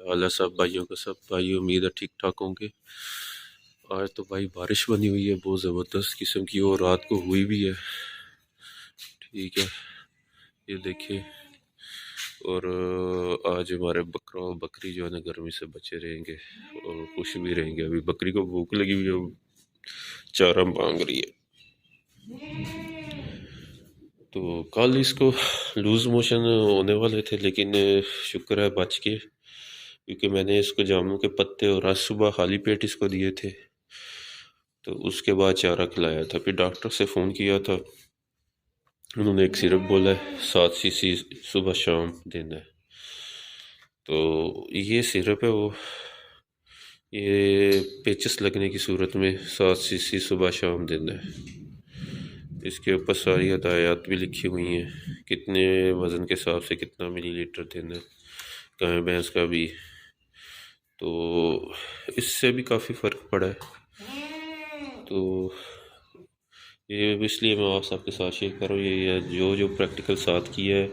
हाल है सब भाइयों का। सब भाई उम्मीद है ठीक ठाक होंगे। आज तो भाई बारिश बनी हुई है बहुत ज़बरदस्त किस्म की, और रात को हुई भी है। ठीक है, ये देखिए। और आज हमारे बकरा और बकरी जो है ना गर्मी से बचे रहेंगे और खुश भी रहेंगे। अभी बकरी को भूख लगी हुई है, चारा मांग रही है। तो कल इसको लूज़ मोशन होने वाले थे, लेकिन शुक्र है बच गए, क्योंकि मैंने इसको जामुन के पत्ते और आज सुबह खाली पेट इसको दिए थे। तो उसके बाद चारा खिलाया था, फिर डॉक्टर से फ़ोन किया था, उन्होंने एक सिरप बोला है 7 सीसी सुबह शाम देना है। तो ये सिरप है वो, ये पेचस लगने की सूरत में 7 सीसी सुबह शाम देना है। इसके ऊपर सारी हदायत भी लिखी हुई हैं, कितने वज़न के हिसाब से कितना मिलीलीटर देना है, गाय भैंस का भी। तो इससे भी काफ़ी फ़र्क पड़ा है। तो ये इसलिए मैं आपके साथ शेयर कर रहा हूँ। ये जो जो प्रैक्टिकल साथ किया है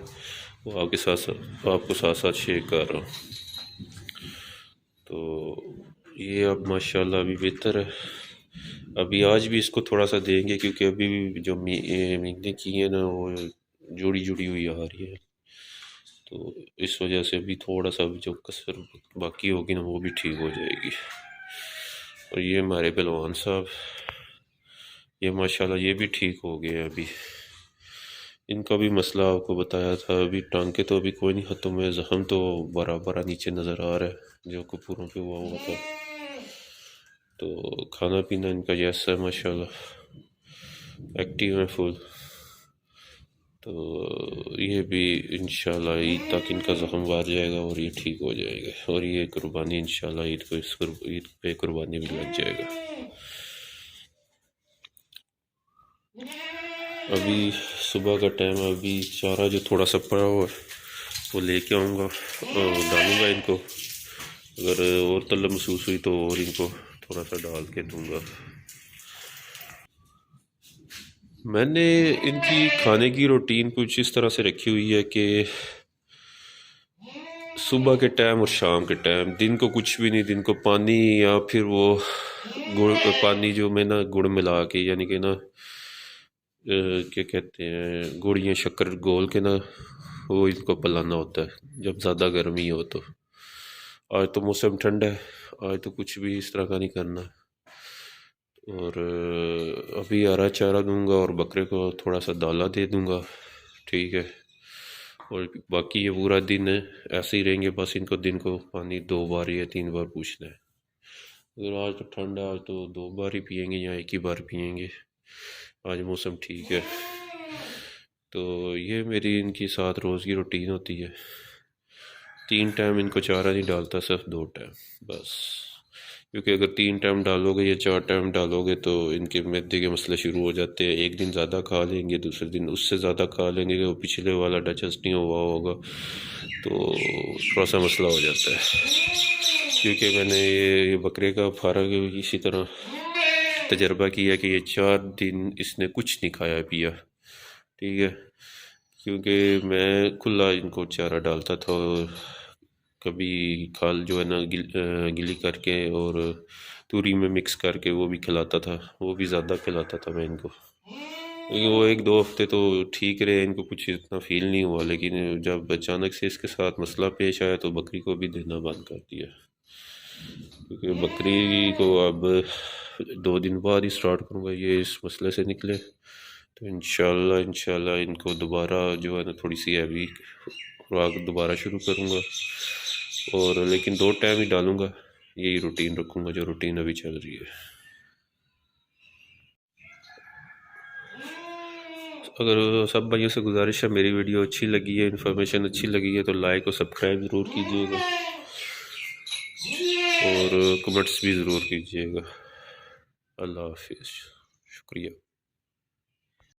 वो आपको साथ साथ शेयर कर रहा हूँ। तो ये अब माशाल्लाह अभी बेहतर है। अभी आज भी इसको थोड़ा सा देंगे, क्योंकि अभी भी जो मीने की है ना वो जुड़ी जुड़ी हुई आ रही है। तो इस वजह से भी थोड़ा सा जो कसर बाकी होगी ना वो भी ठीक हो जाएगी। और ये हमारे पहलवान साहब, ये माशाल्लाह ये भी ठीक हो गए। अभी इनका भी मसला आपको बताया था। अभी टांके तो अभी कोई नहीं ख़त्म है, ज़ख़म तो बड़ा बड़ा नीचे नज़र आ रहा है जो कपूरों पे हुआ था। तो खाना पीना इनका जैसा है माशाल्लाह, एक्टिव है फुल। तो ये भी इंशाल्लाह ईद तक इनका ज़ख़म बार जाएगा और ये ठीक हो जाएगा। और ये कुर्बानी इंशाल्लाह ईद पे कुर्बानी भी लग जाएगा। अभी सुबह का टाइम है, अभी चारा जो थोड़ा सा पड़ा हुआ वो लेके आऊँगा और डालूँगा इनको। अगर और तलब महसूस हुई तो और इनको थोड़ा सा डाल के दूँगा। मैंने इनकी खाने की रूटीन कुछ इस तरह से रखी हुई है कि सुबह के टाइम और शाम के टाइम, दिन को कुछ भी नहीं, दिन को पानी या फिर वो गुड़ पानी जो में ना गुड़ मिला के, यानी कि ना क्या कहते हैं, गुड़ या शक्कर घोल के ना वो इनको पिलाना होता है जब ज़्यादा गर्मी हो। तो आज तो मौसम ठंडा है, आज तो कुछ भी इस तरह का नहीं करना। और अभी हरा चारा दूंगा और बकरे को थोड़ा सा दाला दे दूंगा। ठीक है, और बाकी ये पूरा दिन ऐसे ही रहेंगे, बस इनको दिन को पानी 2 बार या 3 बार पूछना है। अगर आज तो ठंडा, आज तो 2 बार ही पियेंगे या 1 ही बार पियेंगे, आज मौसम ठीक है। तो ये मेरी इनकी 7 रोज़ की रूटीन होती है। 3 टाइम इनको चारा नहीं डालता, सिर्फ 2 टाइम बस। क्योंकि अगर 3 टाइम डालोगे या 4 टाइम डालोगे तो इनके मैदे के मसले शुरू हो जाते हैं। एक दिन ज़्यादा खा लेंगे, दूसरे दिन उससे ज़्यादा खा लेंगे, वो पिछले वाला डाइजेस्ट नहीं हुआ होगा, तो थोड़ा सा मसला हो जाता है। क्योंकि मैंने ये बकरे का फारग इसी तरह तजर्बा किया कि ये 4 दिन इसने कुछ नहीं खाया पिया। ठीक है, क्योंकि मैं खुला इनको चारा डालता था, कभी खाल जो है ना गिली करके और तूरी में मिक्स करके वो भी खिलाता था, वो भी ज़्यादा खिलाता था मैं इनको। लेकिन वो 1-2 हफ्ते तो ठीक रहे, इनको कुछ इतना फील नहीं हुआ। लेकिन जब अचानक से इसके साथ मसला पेश आया तो बकरी को भी देना बंद कर दिया। क्योंकि बकरी को अब 2 दिन बाद ही स्टार्ट करूँगा, ये इस मसले से निकले तो इंशाल्लाह इनको दोबारा जो है ना थोड़ी सी हैवी खुराक दोबारा शुरू करूँगा। और लेकिन 2 टाइम ही डालूँगा, यही रूटीन रखूँगा जो रूटीन अभी चल रही है। अगर सब भाइयों से गुजारिश है, मेरी वीडियो अच्छी लगी है, इन्फॉर्मेशन अच्छी लगी है तो लाइक और सब्सक्राइब ज़रूर कीजिएगा और कमेंट्स भी ज़रूर कीजिएगा। अल्लाह हाफिज़, शुक्रिया।